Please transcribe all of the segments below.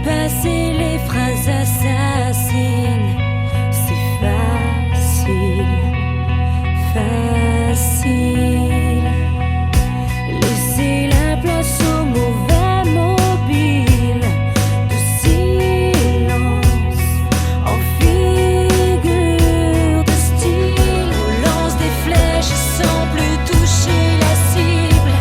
passer les phrases assassines. C'est facile, facile. Laisser la place au mauvais mobile de silence en figure de style. On lance des flèches sans plus toucher la cible.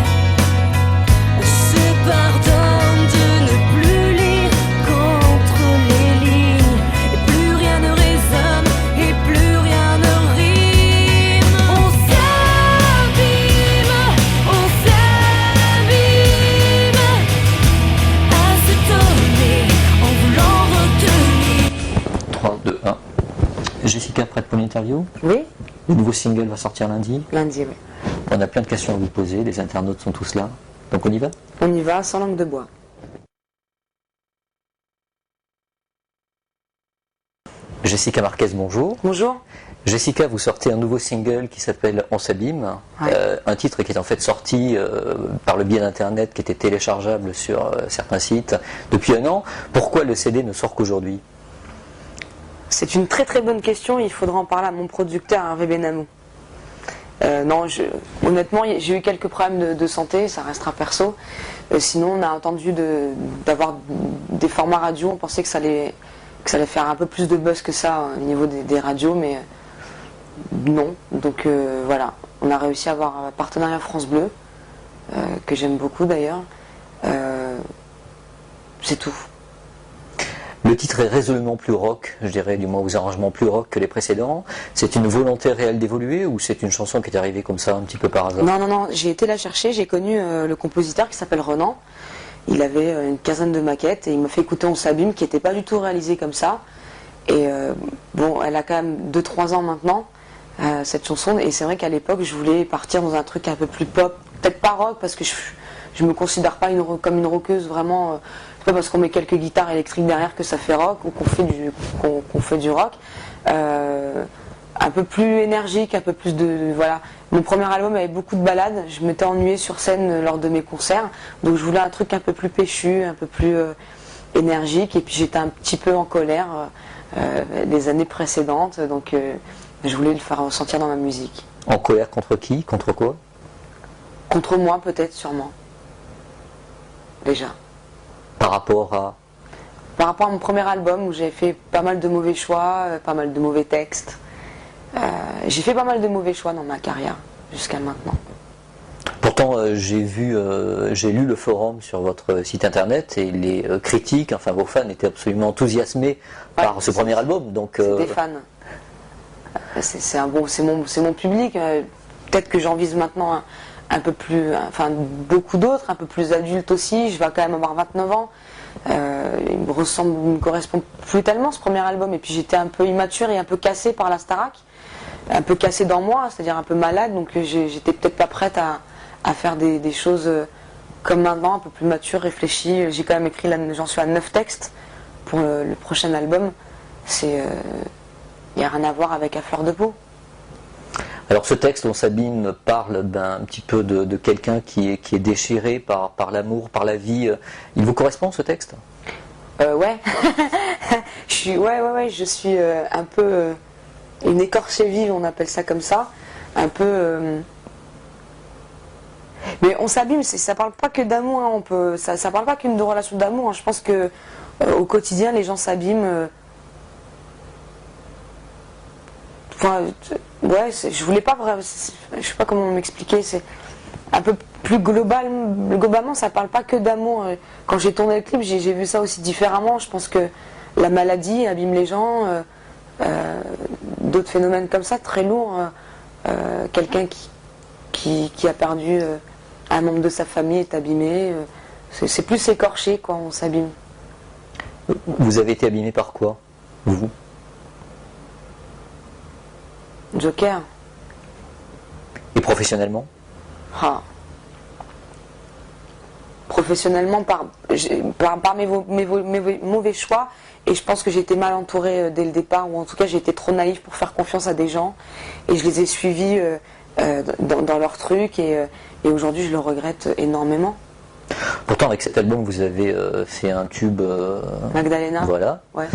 On se pardonne de ne plus lire contre les lignes. Et plus rien ne résonne et plus rien ne rime. On s'abîme à s'étonner en voulant retenir. 3, 2, 1. Jessica, prête pour l'interview? Oui, Le nouveau single va sortir lundi. lundi, oui. On a plein de questions à vous poser, les internautes sont tous là. Donc on y va? On y va sans langue de bois. Jessica Marquez, bonjour. Bonjour. Jessica, vous sortez un nouveau single qui s'appelle On s'abîme, Ouais. un titre qui est en fait sorti par le biais d'internet, qui était téléchargeable sur certains sites depuis un an. Pourquoi le CD ne sort qu'aujourd'hui? C'est une très très bonne question, il faudra en parler à mon producteur Hervé Benamou. Non, honnêtement, j'ai eu quelques problèmes de santé, ça restera perso. Sinon, on a entendu d'avoir des formats radio, on pensait que ça allait faire un peu plus de buzz que ça au niveau des radios, mais non. Donc voilà, on a réussi à avoir un partenariat France Bleu, que j'aime beaucoup d'ailleurs. C'est tout. Le titre est résolument plus rock, je dirais, du moins aux arrangements plus rock que les précédents. C'est une volonté réelle d'évoluer ou c'est une chanson qui est arrivée comme ça un petit peu par hasard? Non, j'ai été la chercher, j'ai connu le compositeur qui s'appelle Renan. Il avait une quinzaine de maquettes et il m'a fait écouter On s'abîme qui n'était pas du tout réalisé comme ça. Et bon, elle a quand même 2-3 ans maintenant, cette chanson. Et c'est vrai qu'à l'époque, je voulais partir dans un truc un peu plus pop, peut-être pas rock parce que je me considère pas comme une rockeuse vraiment. C'est pas parce qu'on met quelques guitares électriques derrière que ça fait rock ou qu'on fait du rock. Un peu plus énergique, un peu plus de voilà. Mon premier album avait beaucoup de ballades. Je m'étais ennuyée sur scène lors de mes concerts, donc je voulais un truc un peu plus péchu, un peu plus énergique. Et puis j'étais un petit peu en colère les années précédentes, donc je voulais le faire ressentir dans ma musique. En colère contre qui? Contre quoi? Contre moi peut-être, sûrement. Déjà. Par rapport à... Par rapport à mon premier album où j'avais fait pas mal de mauvais choix, pas mal de mauvais textes. J'ai fait pas mal de mauvais choix dans ma carrière jusqu'à maintenant. Pourtant, j'ai lu le forum sur votre site internet et les critiques, enfin vos fans étaient absolument enthousiasmés par ce premier album. Donc, c'est des fans. C'est mon public. Peut-être que j'en vise maintenant un peu plus, enfin beaucoup d'autres, un peu plus adultes aussi. Je vais quand même avoir 29 ans. Il me correspond plus tellement ce premier album. Et puis j'étais un peu immature et un peu cassée par la Starac, un peu cassée dans moi, c'est-à-dire un peu malade. Donc j'étais peut-être pas prête à faire des choses comme maintenant, un peu plus mature, réfléchie. J'ai quand même écrit, j'en suis à 9 textes pour le prochain album. Il n'y a rien à voir avec À fleur de peau. Alors ce texte, On s'abîme, parle un petit peu de quelqu'un qui est déchiré par l'amour, par la vie. Il vous correspond ce texte? Ouais. je suis un peu une écorchée vive, on appelle ça comme ça. Un peu... Mais on s'abîme, ça parle pas que d'amour, hein, ça parle pas qu'une de relation d'amour. Hein. Je pense que au quotidien, les gens s'abîment. Enfin, ouais, je voulais pas vraiment, je sais pas comment m'expliquer, c'est un peu plus globalement, ça parle pas que d'amour. Quand j'ai tourné le clip, j'ai vu ça aussi différemment. Je pense que la maladie abîme les gens, d'autres phénomènes comme ça, très lourds. Quelqu'un qui a perdu un membre de sa famille est abîmé. C'est plus écorché, quoi, on s'abîme. Vous avez été abîmé par quoi, vous? Joker. Et professionnellement? Professionnellement, par mes mauvais choix, et je pense que j'ai été mal entourée dès le départ, ou en tout cas j'ai été trop naïve pour faire confiance à des gens, et je les ai suivis dans leur truc, et aujourd'hui je le regrette énormément. Pourtant, avec cet album, vous avez fait un tube. Magdalena. Voilà. Ouais.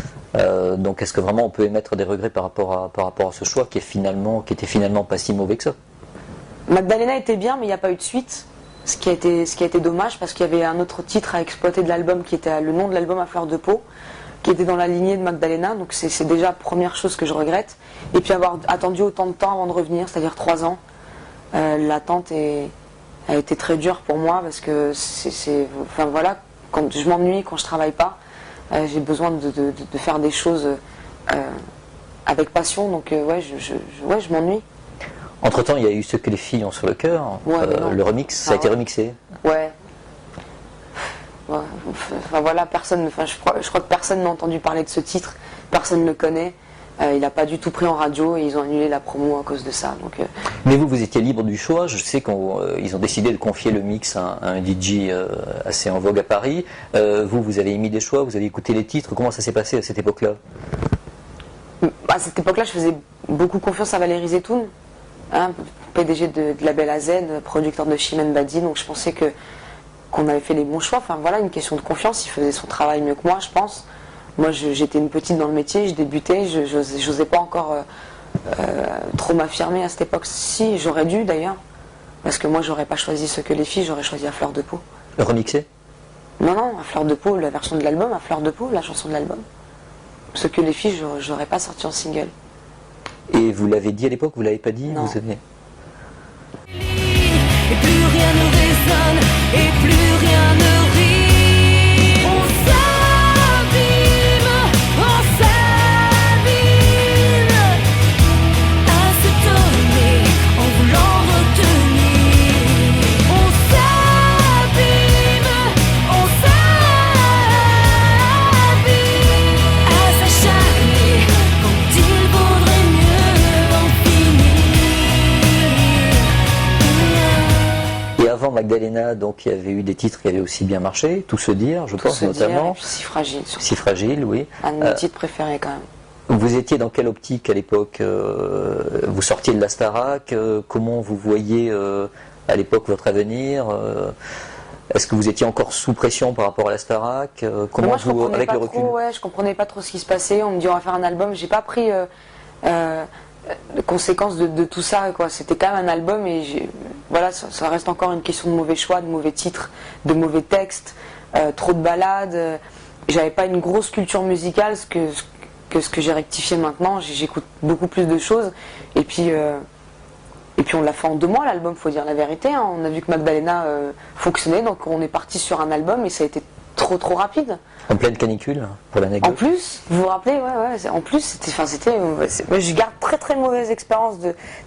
Donc, est-ce que vraiment on peut émettre des regrets par rapport à ce choix qui était finalement pas si mauvais que ça? Magdalena était bien, mais il n'y a pas eu de suite. Ce qui a été dommage parce qu'il y avait un autre titre à exploiter de l'album qui était le nom de l'album à fleur de peau, qui était dans la lignée de Magdalena. Donc c'est déjà la première chose que je regrette. Et puis avoir attendu autant de temps avant de revenir, c'est-à-dire 3 ans. L'attente a été très dure pour moi parce que enfin voilà, quand je m'ennuie, quand je travaille pas, j'ai besoin de faire des choses avec passion. Donc ouais, je m'ennuie. Entre-temps, il y a eu Ce que les filles ont sur le cœur, Ouais, le remix, ça a été remixé. Ouais. Enfin voilà, je crois que personne n'a entendu parler de ce titre, personne ne le connaît. Il n'a pas du tout pris en radio et ils ont annulé la promo à cause de ça. Donc, Mais vous étiez libre du choix. Je sais qu'ils ont décidé de confier le mix à un DJ assez en vogue à Paris. Vous avez émis des choix, vous avez écouté les titres. Comment ça s'est passé à cette époque-là? À cette époque-là, je faisais beaucoup confiance à Valérie Zetoun, hein, PDG de Label AZ, producteur de Chimène Badi. Donc je pensais qu'on avait fait les bons choix. Enfin voilà, une question de confiance. Il faisait son travail mieux que moi, je pense. Moi, j'étais une petite dans le métier, je débutais, je n'osais pas encore trop m'affirmer à cette époque. Si, j'aurais dû d'ailleurs, parce que moi, j'aurais pas choisi Ce que les filles, j'aurais choisi À fleur de peau. Le remixé? Non, À fleur de peau, la version de l'album, À fleur de peau, la chanson de l'album. Ce que les filles, j'aurais pas sorti en single. Et vous l'avez dit à l'époque, vous l'avez pas dit? Non. Vous avez... Et plus rien ne résonne, et plus rien ne rit. On s'abîme, à s'étonner en voulant retenir. On s'abîme, à s'acharner quand il vaudrait mieux en finir. Et avant Magdalena, donc il y avait eu des titres qui avaient aussi bien marché, Tout se dire, je pense Se dire, notamment. et puis Si fragile, surtout. Si fragile, oui. Un de mes titres préférés quand même. Vous étiez dans quelle optique à l'époque? Vous sortiez de la Starac, comment vous voyiez à l'époque votre avenir? Est-ce que vous étiez encore sous pression par rapport à la Starac? Comment Moi, je vous, comprenais avec pas le recul? trop, ouais, je comprenais pas trop ce qui se passait. On me dit on va faire un album. J'ai pas pris les conséquences de tout ça, quoi. C'était quand même un album et voilà, ça reste encore une question de mauvais choix, de mauvais titres, de mauvais textes, trop de ballades. J'avais pas une grosse culture musicale, ce que j'ai rectifié maintenant. J'écoute beaucoup plus de choses. Et puis on l'a fait en 2 mois l'album, faut dire la vérité. Hein. On a vu que Magdalena fonctionnait, donc on est parti sur un album et ça a été trop rapide. En pleine canicule, pour En l'anecdote. plus, vous vous rappelez, ouais, en plus, moi, je garde très mauvaise expérience,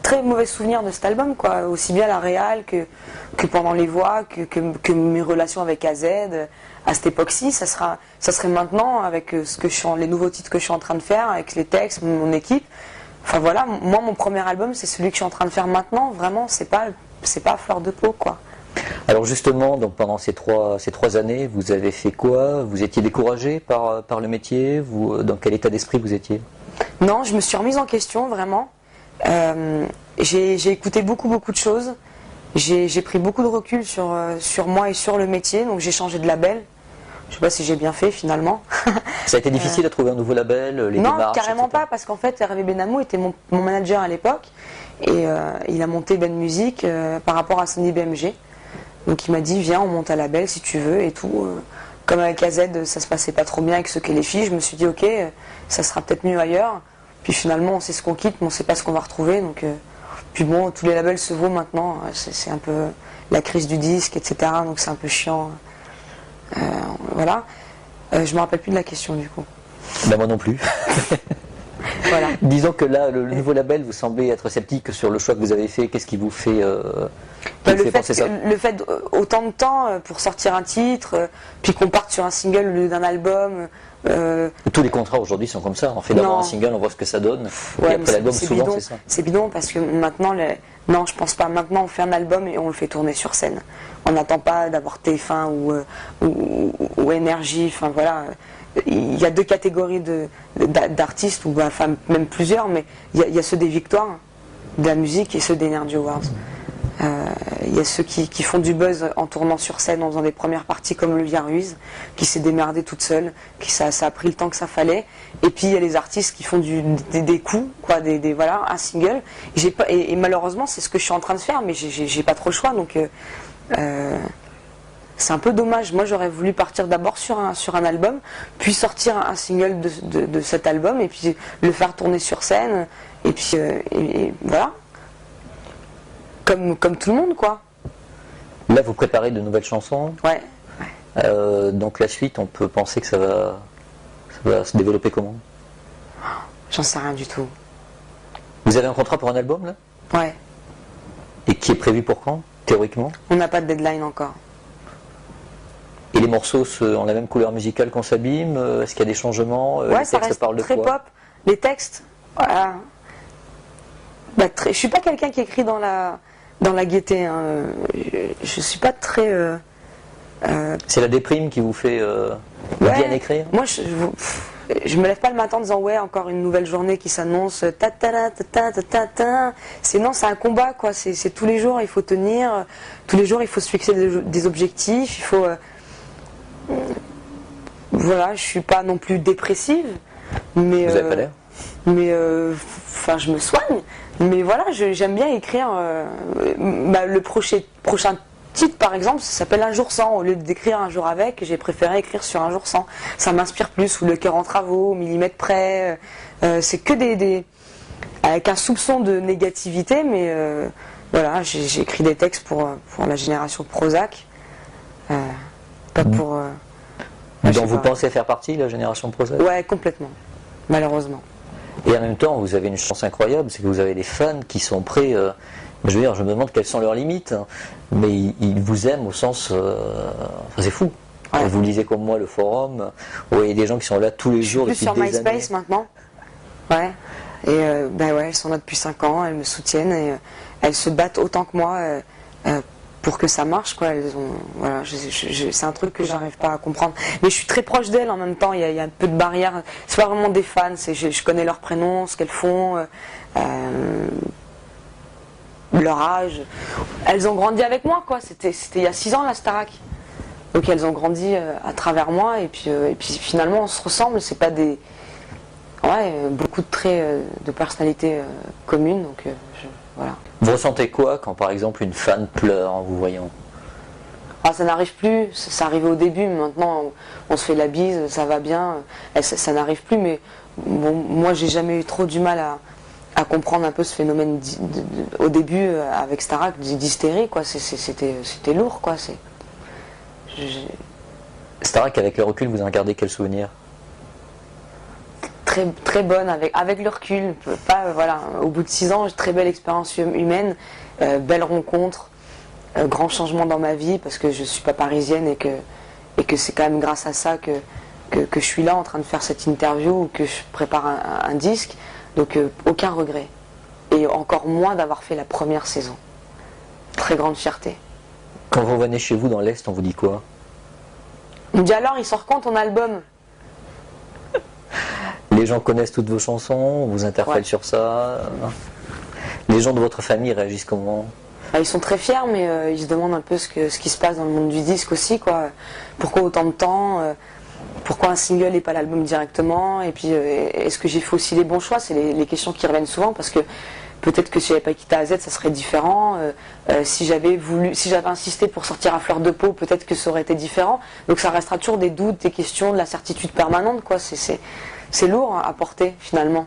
très mauvais souvenirs de cet album, quoi. Aussi bien la réal que pendant les voix, que mes relations avec AZ. À cette époque-ci, ça serait maintenant avec les nouveaux titres que je suis en train de faire, avec les textes, mon équipe. Enfin voilà, moi mon premier album, c'est celui que je suis en train de faire maintenant. Vraiment, c'est pas à fleur de peau, quoi. Alors justement, donc pendant ces trois années, vous avez fait quoi? Vous étiez découragé par le métier? Dans quel état d'esprit vous étiez? Non, je me suis remise en question, vraiment. J'ai écouté beaucoup de choses. J'ai pris beaucoup de recul sur moi et sur le métier, donc j'ai changé de label. Je sais pas si j'ai bien fait finalement. Ça a été difficile de trouver un nouveau label, les Non, démarches, carrément etc. pas, parce qu'en fait Hervé Benamou était mon manager à l'époque et il a monté Ben Music par rapport à Sony BMG. Donc il m'a dit viens, on monte un label si tu veux et tout. Comme avec AZ, ça se passait pas trop bien avec Ce que les filles, je me suis dit ok, ça sera peut-être mieux ailleurs. Puis finalement on sait ce qu'on quitte, mais on sait pas ce qu'on va retrouver. Donc puis bon, tous les labels se vaut maintenant. C'est un peu la crise du disque, etc. Donc c'est un peu chiant. Voilà. Je me rappelle plus de la question du coup. Ben, moi non plus. Voilà. Disons que là, le nouveau label, vous semblez être sceptique sur le choix que vous avez fait. Qu'est-ce qui vous fait, penser ça? Le fait autant de temps pour sortir un titre, puis qu'on parte sur un single au lieu d'un album. Tous les contrats aujourd'hui sont comme ça. On fait d'abord Non. un single, on voit ce que ça donne. Ouais, et après l'album, c'est souvent, bidon. c'est ça. C'est bidon parce que maintenant, non, je pense pas. Maintenant, on fait un album et on le fait tourner sur scène. On n'attend pas d'avoir TF1 ou Énergie. Enfin voilà. Il y a 2 catégories d'artistes, ou enfin même plusieurs, mais il y a ceux des victoires de la musique et ceux des Energy Awards. Il y a ceux qui font du buzz en tournant sur scène, en faisant des premières parties comme Olivia Ruiz, qui s'est démerdée toute seule, ça a pris le temps que ça fallait. Et puis il y a les artistes qui font des coups, quoi, voilà, un single. Et malheureusement, c'est ce que je suis en train de faire, mais j'ai pas trop le choix. Donc c'est un peu dommage. Moi, j'aurais voulu partir d'abord sur un album, puis sortir un single de cet album, et puis le faire tourner sur scène. Et puis et voilà. Comme tout le monde, quoi. Là, vous préparez de nouvelles chansons. Ouais. Donc la suite, on peut penser que ça va se développer comment? J'en sais rien du tout. Vous avez un contrat pour un album, là? Ouais. Et qui est prévu pour quand, théoriquement? On n'a pas de deadline encore. Et les morceaux ont la même couleur musicale qu'on s'abîme? Est-ce qu'il y a des changements? Ouais, les ça textes reste parlent de très quoi? pop. Les textes, voilà. Je suis pas quelqu'un qui écrit dans la gaieté. Hein. Je suis pas très. C'est la déprime qui vous fait bien écrire? Moi, je me lève pas le matin en disant ouais, encore une nouvelle journée qui s'annonce. Non, c'est un combat, quoi. C'est tous les jours, il faut tenir. Tous les jours, il faut se fixer des objectifs. Il faut. Voilà, je suis pas non plus dépressive, mais. Vous avez pas l'air. Mais enfin, je me soigne. Mais voilà, j'aime bien écrire. Le prochain titre, par exemple, ça s'appelle Un jour sans. Au lieu d'écrire Un jour avec, j'ai préféré écrire sur Un jour sans. Ça m'inspire plus. Ou Le cœur en travaux, au millimètre près. C'est que avec un soupçon de négativité, mais voilà, j'ai écrit des textes pour la génération Prozac. Pas pour. Donc vous pensez faire partie de la génération Prozac? Ouais, complètement. Malheureusement. Et en même temps, vous avez une chance incroyable, c'est que vous avez des fans qui sont prêts. Je veux dire, je me demande quelles sont leurs limites, hein, mais ils vous aiment au sens. Enfin, c'est fou. Ouais. Vous lisez comme moi le forum, vous voyez des gens qui sont là tous les jours Je suis depuis plus sur des MySpace années. maintenant. Ouais. Et ouais, elles sont là depuis 5 ans, elles me soutiennent et elles se battent autant que moi pour que ça marche, quoi. Voilà, c'est un truc que j'arrive pas à comprendre. Mais je suis très proche d'elles en même temps, il y a un peu de barrière. C'est pas vraiment des fans, je connais leurs prénoms, ce qu'elles font, leur âge. Elles ont grandi avec moi, quoi. C'était il y a 6 ans la Starac. Donc elles ont grandi à travers moi et puis finalement on se ressemble, c'est pas des. Ouais, beaucoup de traits de personnalité communes, donc voilà. Vous ressentez quoi quand par exemple une fan pleure en vous voyant? Ah, ça n'arrive plus, ça arrivait au début, mais maintenant on se fait la bise, ça va bien, ça n'arrive plus, mais bon, moi j'ai jamais eu trop du mal à comprendre un peu ce phénomène au début avec Starac d'hystérie, quoi. C'était lourd, quoi. Starac, avec le recul, vous en gardez quel souvenir? Très, très bonne avec le recul, pas voilà, au bout de 6 ans, très belle expérience humaine, belle rencontre, grand changement dans ma vie parce que je suis pas parisienne et que c'est quand même grâce à ça que je suis là en train de faire cette interview ou que je prépare un disque, donc aucun regret et encore moins d'avoir fait la première saison. Très grande fierté. Quand vous revenez chez vous dans l'Est, on vous dit quoi? On me dit alors, il sort quand ton album? Les gens connaissent toutes vos chansons, on vous interpelle Ouais. sur ça. Les gens de votre famille réagissent comment? Ils sont très fiers, mais ils se demandent un peu ce qui se passe dans le monde du disque aussi, quoi. Pourquoi autant de temps pourquoi un single et pas l'album directement? Et puis, est-ce que j'ai fait aussi les bons choix? C'est les questions qui reviennent souvent, parce que peut-être que si j'avais pas quitté AZ, ça serait différent. Si j'avais insisté pour sortir à fleur de peau, peut-être que ça aurait été différent. Donc ça restera toujours des doutes, des questions, de l'incertitude permanente, quoi. C'est lourd à porter, finalement.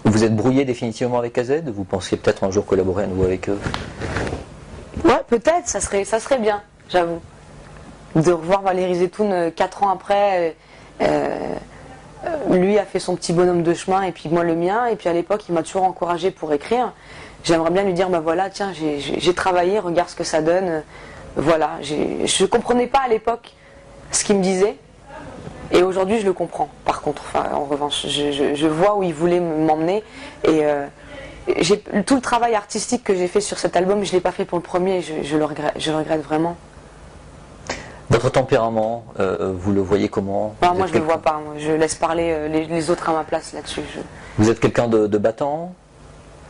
Vous êtes brouillé définitivement avec AZ? Vous pensiez peut-être un jour collaborer à nouveau avec eux? Ouais, peut-être, ça serait bien, j'avoue. De revoir Valérie Zetoun 4 ans après. Lui a fait son petit bonhomme de chemin et puis moi le mien. Et puis à l'époque, il m'a toujours encouragé pour écrire. J'aimerais bien lui dire, bah voilà, tiens, j'ai travaillé, regarde ce que ça donne. Voilà, je comprenais pas à l'époque ce qu'il me disait. Et aujourd'hui, je le comprends, par contre. Enfin, en revanche, je vois où il voulait m'emmener. Et tout le travail artistique que j'ai fait sur cet album, je ne l'ai pas fait pour le premier. Je le regrette vraiment. Votre tempérament, vous le voyez comment? Non, moi, je ne le vois pas. Moi. Je laisse parler les autres à ma place là-dessus. Vous êtes quelqu'un de battant?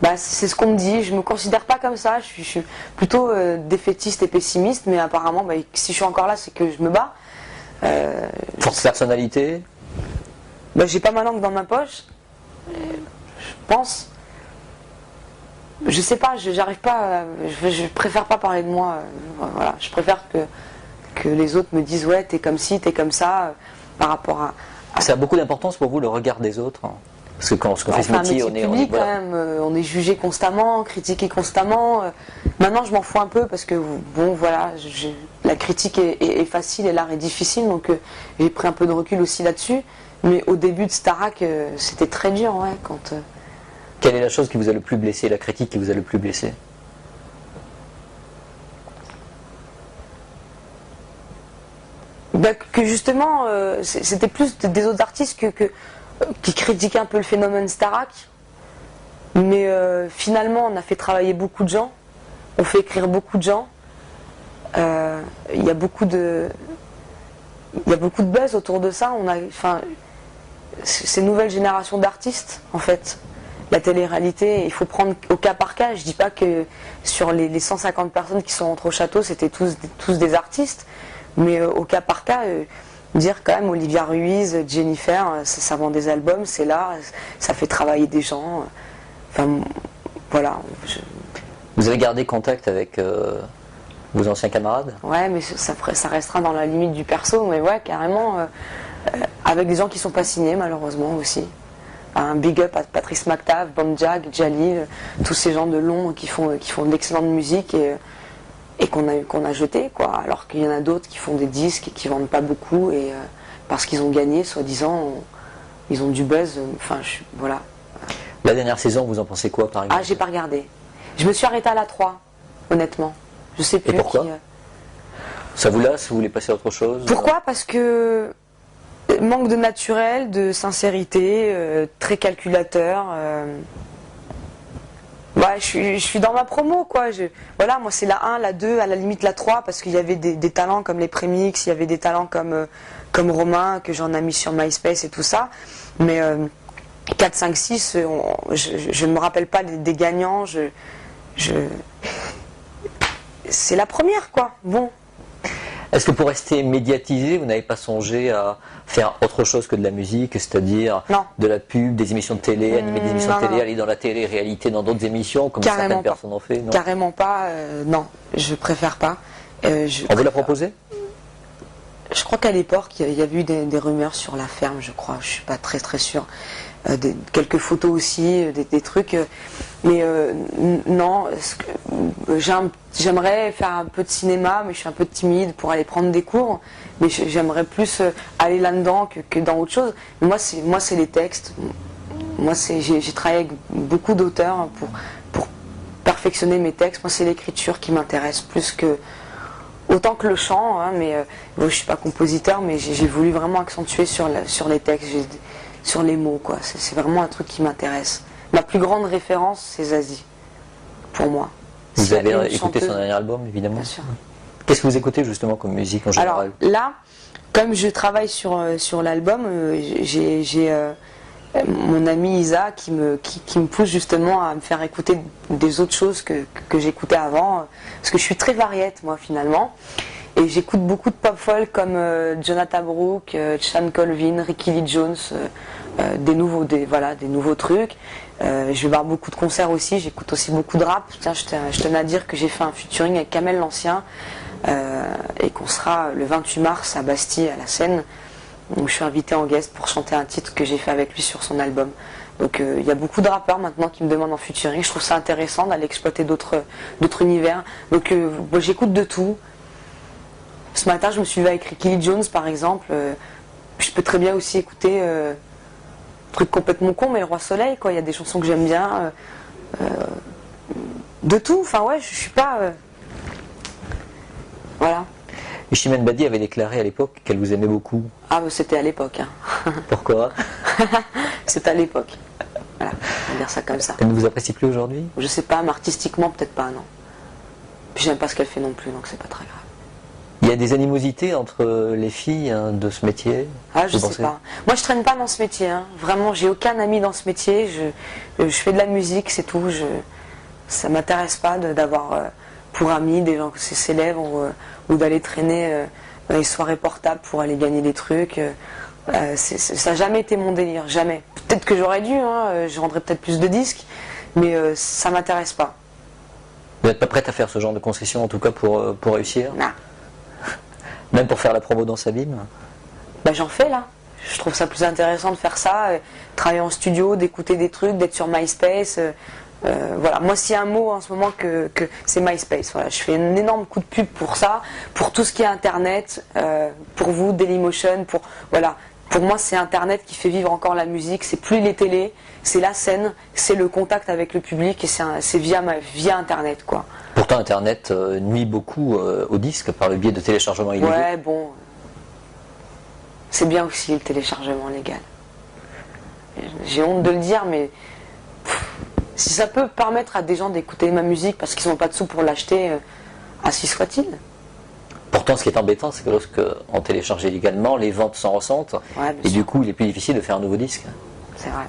Bah, c'est ce qu'on me dit, je me considère pas comme ça, je suis plutôt défaitiste et pessimiste, mais apparemment, bah, si je suis encore là, c'est que je me bats. Forte personnalité? Bah, j'ai pas ma langue dans ma poche, je pense. Je sais pas, j'arrive pas, je préfère pas parler de moi, voilà, je préfère que les autres me disent ouais, t'es comme ci, t'es comme ça, par rapport à... Ça a beaucoup d'importance pour vous, le regard des autres? Parce que quand on fait ce un métier, métier on public, est voilà. quand même, on est jugé constamment, critiqué constamment. Maintenant, je m'en fous un peu parce que, bon, voilà, la critique est facile et l'art est difficile, donc j'ai pris un peu de recul aussi là-dessus. Mais au début de Starac, c'était très dur, ouais, quand... Quelle est la chose qui vous a le plus blessé, la critique qui vous a le plus blessé? Bah, que justement, c'était plus des autres artistes qui critiquaient un peu le phénomène Starac. Mais finalement, on a fait travailler beaucoup de gens, on fait écrire beaucoup de gens. Il y a beaucoup de buzz autour de ça. Ces nouvelles générations d'artistes, en fait. La télé-réalité, il faut prendre au cas par cas. Je dis pas que sur les 150 personnes qui sont rentrées au château, c'était tous des artistes. Mais au cas par cas, dire quand même Olivia Ruiz, Jennifer, ça vend des albums, c'est là, ça fait travailler des gens. Enfin, voilà. Vous avez gardé contact avec vos anciens camarades? Ouais, mais ça restera dans la limite du perso, mais ouais, carrément, avec des gens qui sont pas signés, malheureusement aussi. Un big up à Patrice McTav, Bonjak, Jalil, tous ces gens de Londres qui font de l'excellente musique et qu'on a jeté, quoi. Alors qu'il y en a d'autres qui font des disques et qui vendent pas beaucoup et parce qu'ils ont gagné, soi-disant, ils ont du buzz. Enfin, voilà. La dernière saison, vous en pensez quoi, par exemple? Ah, j'ai pas regardé. Je me suis arrêtée à la 3, honnêtement. Je sais plus. Et pourquoi? Ça vous lasse? Vous voulez passer à autre chose? Pourquoi? Parce que manque de naturel, de sincérité, très calculateur. Ouais, je suis dans ma promo, quoi. Voilà, moi c'est la 1, la 2, à la limite la 3, parce qu'il y avait des talents comme les Prémix, il y avait des talents comme Romain, que j'en ai mis sur MySpace et tout ça. Mais 4, 5, 6, je ne me rappelle pas des gagnants. C'est la première, quoi. Bon. Est-ce que pour rester médiatisé, vous n'avez pas songé à faire autre chose que de la musique, c'est-à-dire de la pub, des émissions de télé, animer des émissions de télé, aller dans la télé-réalité, dans d'autres émissions, comme certaines personnes ont fait? Non, carrément pas, non, je préfère pas. On vous l'a proposé? Je crois qu'à l'époque, il y avait eu des rumeurs sur la ferme, je crois, je suis pas très très sûre. Quelques photos aussi, des trucs. Mais non, j'aimerais faire un peu de cinéma, mais je suis un peu timide pour aller prendre des cours. Mais j'aimerais plus aller là-dedans que dans autre chose. Mais moi, c'est les textes. Moi, j'ai travaillé avec beaucoup d'auteurs pour perfectionner mes textes. Moi, c'est l'écriture qui m'intéresse plus que... Autant que le chant, hein, mais je suis pas compositeur, mais j'ai voulu vraiment accentuer sur les textes. Sur les mots, quoi. C'est vraiment un truc qui m'intéresse. Ma plus grande référence, c'est Zazie, pour moi. Vous avez écouté son dernier album, évidemment? Bien sûr. Qu'est-ce que vous écoutez justement comme musique en général? Alors là, comme je travaille sur l'album, j'ai mon ami Isa qui me pousse justement à me faire écouter des autres choses que j'écoutais avant, parce que je suis très variette, moi, finalement. Et j'écoute beaucoup de pop folk comme Jonathan Brooke, Sean Colvin, Ricky Lee Jones, des nouveaux trucs. Je vais voir beaucoup de concerts aussi, j'écoute aussi beaucoup de rap. Tiens, je tenais à dire que j'ai fait un featuring avec Kamel l'Ancien et qu'on sera le 28 mars à Bastille, à la Seine, où je suis invitée en guest pour chanter un titre que j'ai fait avec lui sur son album. Donc il y a beaucoup de rappeurs maintenant qui me demandent en featuring. Je trouve ça intéressant d'aller exploiter d'autres univers. Donc moi, j'écoute de tout. Ce matin, je me suis levée avec Ricky Lee Jones, par exemple. Je peux très bien aussi écouter un truc complètement con, mais Le Roi Soleil, quoi. Il y a des chansons que j'aime bien. De tout. Enfin, ouais, je suis pas... Voilà. Et Chimène Badi avait déclaré à l'époque qu'elle vous aimait beaucoup. Ah, bah, c'était à l'époque. Hein. Pourquoi? C'était à l'époque. Voilà, on va dire ça comme ça. Elle ne vous apprécie plus aujourd'hui? Je sais pas, mais artistiquement, peut-être pas, non. Puis j'aime pas ce qu'elle fait non plus, donc c'est pas très grave. Il y y a des animosités entre les filles de ce métier? Ah, je vous sais pensez? pas. Moi, je traîne pas dans ce métier. Hein. Vraiment, j'ai aucun ami dans ce métier. Je fais de la musique, c'est tout. Ça m'intéresse pas d'avoir pour amis des gens célèbres ou d'aller traîner dans les soirées portables pour aller gagner des trucs. Ça n'a jamais été mon délire, jamais. Peut-être que j'aurais dû, hein, je vendrais peut-être plus de disques, mais ça m'intéresse pas. Vous n'êtes pas prête à faire ce genre de concession, en tout cas pour réussir? Non. Même pour faire la promo dans Sabim? Bah, j'en fais là. Je trouve ça plus intéressant de faire ça, travailler en studio, d'écouter des trucs, d'être sur MySpace. Voilà. Moi, s'il y a un mot en ce moment que c'est MySpace. Voilà. Je fais un énorme coup de pub pour ça, pour tout ce qui est Internet, pour vous, Dailymotion, voilà. Pour moi, c'est Internet qui fait vivre encore la musique. C'est plus les télés, c'est la scène, c'est le contact avec le public et c'est via Internet, quoi. Pourtant, Internet nuit beaucoup au disque par le biais de téléchargements illégaux. Ouais, bon. C'est bien aussi le téléchargement légal. J'ai honte de le dire, mais si ça peut permettre à des gens d'écouter ma musique parce qu'ils n'ont pas de sous pour l'acheter, ainsi soit-il. Pourtant, ce qui est embêtant, c'est que lorsque on télécharge illégalement, les ventes s'en ressentent. Ouais, Et du coup, il est plus difficile de faire un nouveau disque. c'est vrai.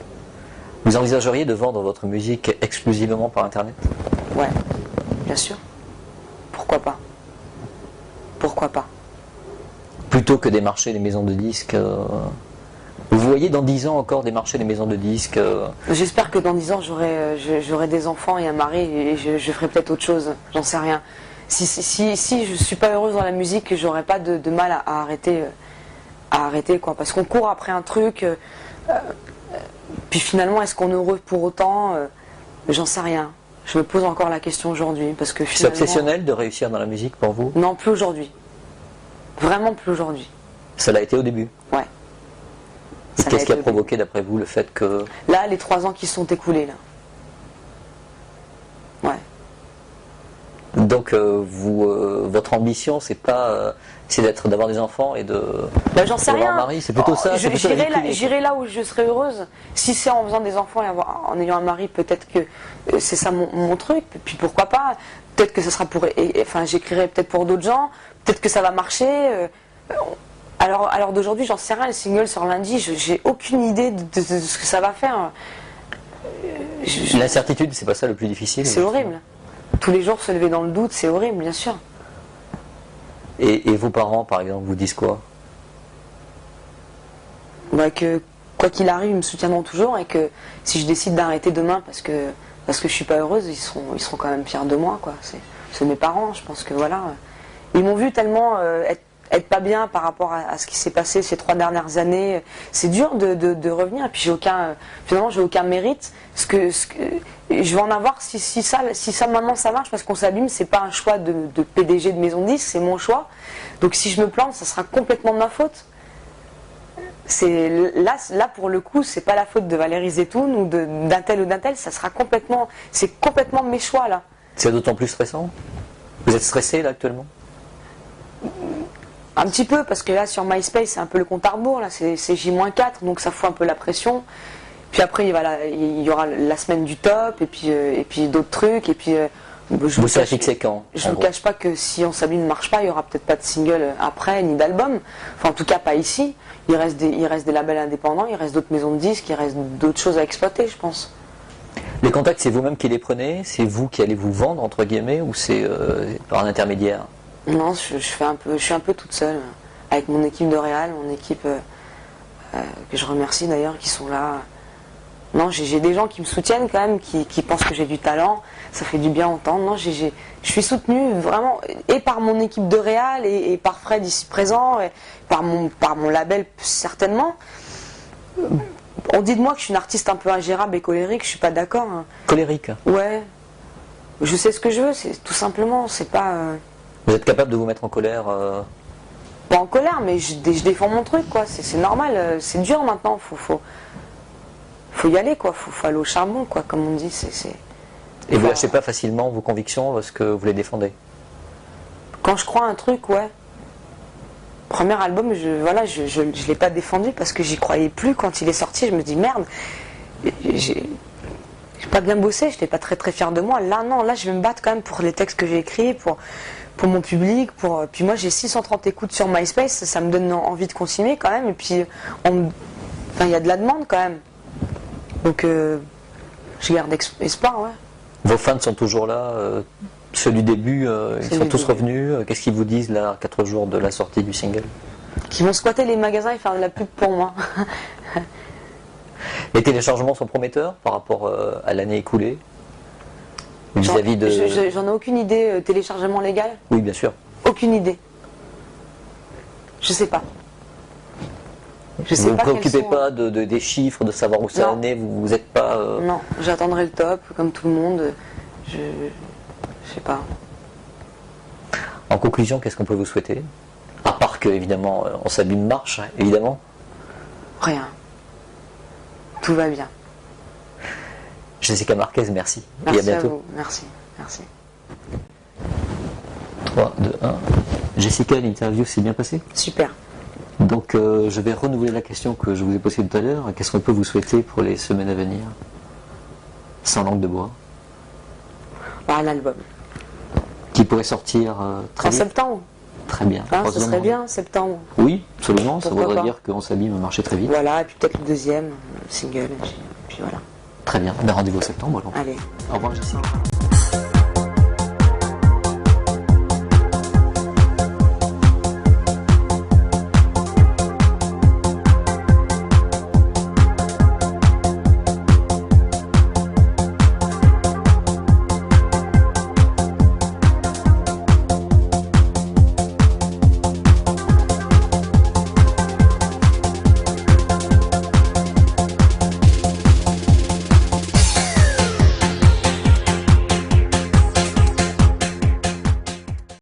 Vous envisageriez de vendre votre musique exclusivement par Internet? Ouais, bien sûr. Pourquoi pas? Pourquoi pas? Plutôt que démarcher les maisons de disques. Vous voyez dans 10 ans encore démarcher les maisons de disques J'espère que dans 10 ans, j'aurai des enfants et un mari et je ferai peut-être autre chose. J'en sais rien. Si je suis pas heureuse dans la musique, j'aurais pas de mal à arrêter, quoi. Parce qu'on court après un truc, puis finalement, est-ce qu'on est heureux pour autant? J'en sais rien. Je me pose encore la question aujourd'hui. Parce que C'est finalement, obsessionnel de réussir dans la musique pour vous? non, plus aujourd'hui. Vraiment plus aujourd'hui. Ça l'a été au début. Ouais. Et Ça qu'est-ce qui a l'a été. provoqué d'après vous le fait que... Là, les 3 ans qui se sont écoulés, là. Ouais. Donc votre ambition, c'est pas c'est d'avoir des enfants et Bah, j'en sais d'avoir rien. un mari, c'est plutôt ça. c'est plutôt la vie privée, quoi. J'irai là où je serai heureuse. Si c'est en faisant des enfants et en ayant un mari, peut-être que c'est ça mon truc. Puis pourquoi pas? Peut-être que ce sera enfin, j'écrirai peut-être pour d'autres gens. Peut-être que ça va marcher. Alors d'aujourd'hui, j'en sais rien. Le single sort lundi. J'ai aucune idée de ce que ça va faire. L'incertitude, c'est pas ça le plus difficile? C'est horrible. Tous les jours se lever dans le doute, c'est horrible, bien sûr. Et vos parents, par exemple, vous disent quoi? Bah, que quoi qu'il arrive, ils me soutiendront toujours et que si je décide d'arrêter demain parce que je suis pas heureuse, ils seront quand même fiers de moi, quoi. C'est mes parents, je pense que voilà. Ils m'ont vu tellement être pas bien par rapport à ce qui s'est passé ces 3 dernières années. C'est dur de revenir. Et puis finalement, j'ai aucun mérite. Je vais en avoir si ça maintenant ça marche parce qu'on s'abîme. C'est pas un choix de PDG de maison de disque, c'est mon choix. Donc si je me plante, ça sera complètement de ma faute. Là pour le coup, c'est pas la faute de Valérie Zetoun ou d'un tel ou d'un tel. C'est complètement mes choix là. C'est d'autant plus stressant? Vous êtes stressé là actuellement? Un petit peu, parce que là sur MySpace c'est un peu le compte à rebours, là c'est J-4, donc ça fout un peu la pression. Puis après il y aura la semaine du top, et puis d'autres trucs, et puis Vous serez fixé quand? je ne vous cache pas que si On s'abîme ne marche pas, il n'y aura peut-être pas de single après, ni d'album. Enfin en tout cas pas ici. Il reste des labels indépendants, il reste d'autres maisons de disques, il reste d'autres choses à exploiter, je pense. Les contacts, c'est vous-même qui les prenez? C'est vous qui allez vous vendre, entre guillemets, ou c'est par un intermédiaire? Non, je suis un peu toute seule, avec mon équipe de réal, mon équipe que je remercie d'ailleurs, qui sont là. Non, j'ai des gens qui me soutiennent quand même, qui pensent que j'ai du talent, ça fait du bien entendre. Non, je suis soutenue vraiment, et par mon équipe de réal, et par Fred ici présent, et par mon label certainement. On dit de moi que je suis une artiste un peu ingérable et colérique, je suis pas d'accord. Hein. Colérique? Ouais. Je sais ce que je veux, c'est tout simplement, c'est pas... Vous êtes capable de vous mettre en colère Pas en colère, mais je défends mon truc, quoi. C'est normal, c'est dur maintenant, faut y aller, quoi. Faut aller au charbon, quoi, comme on dit. Et vous lâchez pas facilement vos convictions parce que vous les défendez? Quand je crois à un truc, ouais. Premier album, je l'ai pas défendu parce que j'y croyais plus. Quand il est sorti, je me dis merde. pas bien bossé, j'étais pas très fière de moi. Là, non, là, je vais me battre quand même pour les textes que j'ai écrits, pour mon public. Puis moi, j'ai 630 écoutes sur MySpace, ça me donne envie de continuer quand même. Et puis, il y a de la demande quand même. Donc, je garde espoir, ouais. Vos fans sont toujours là, ceux du début, ils sont tous revenus. Qu'est-ce qu'ils vous disent là, 4 jours de la sortie du single? Qui vont squatter les magasins et faire de la pub pour moi. Les téléchargements sont prometteurs par rapport à l'année écoulée vis-à-vis de... J'en ai aucune idée, téléchargement légal? Oui, bien sûr. Aucune idée. Je sais pas. Vous ne vous préoccupez pas des chiffres, de savoir où ça en est, vous n'êtes pas... Non, j'attendrai le top, comme tout le monde. Je sais pas. En conclusion, qu'est-ce qu'on peut vous souhaiter? À part que, évidemment, on s'abîme marche, évidemment. Rien. Tout va bien. Jessica Marquez, merci. Merci et à bientôt. à vous. Merci. Merci. 3, 2, 1. Jessica, l'interview s'est bien passée? Super. Donc je vais renouveler la question que je vous ai posée tout à l'heure. Qu'est-ce qu'on peut vous souhaiter pour les semaines à venir? Sans langue de bois. Un album. Qui pourrait sortir très En vite. Septembre. Très bien. Ce serait bien, septembre. Oui, absolument. Ça Pourquoi voudrait pas. dire qu'on s'abîme marcher très vite. Voilà, et puis peut-être le deuxième single. Et puis voilà. Très bien. Ben, rendez-vous en septembre alors. Allez. Au revoir Jessica.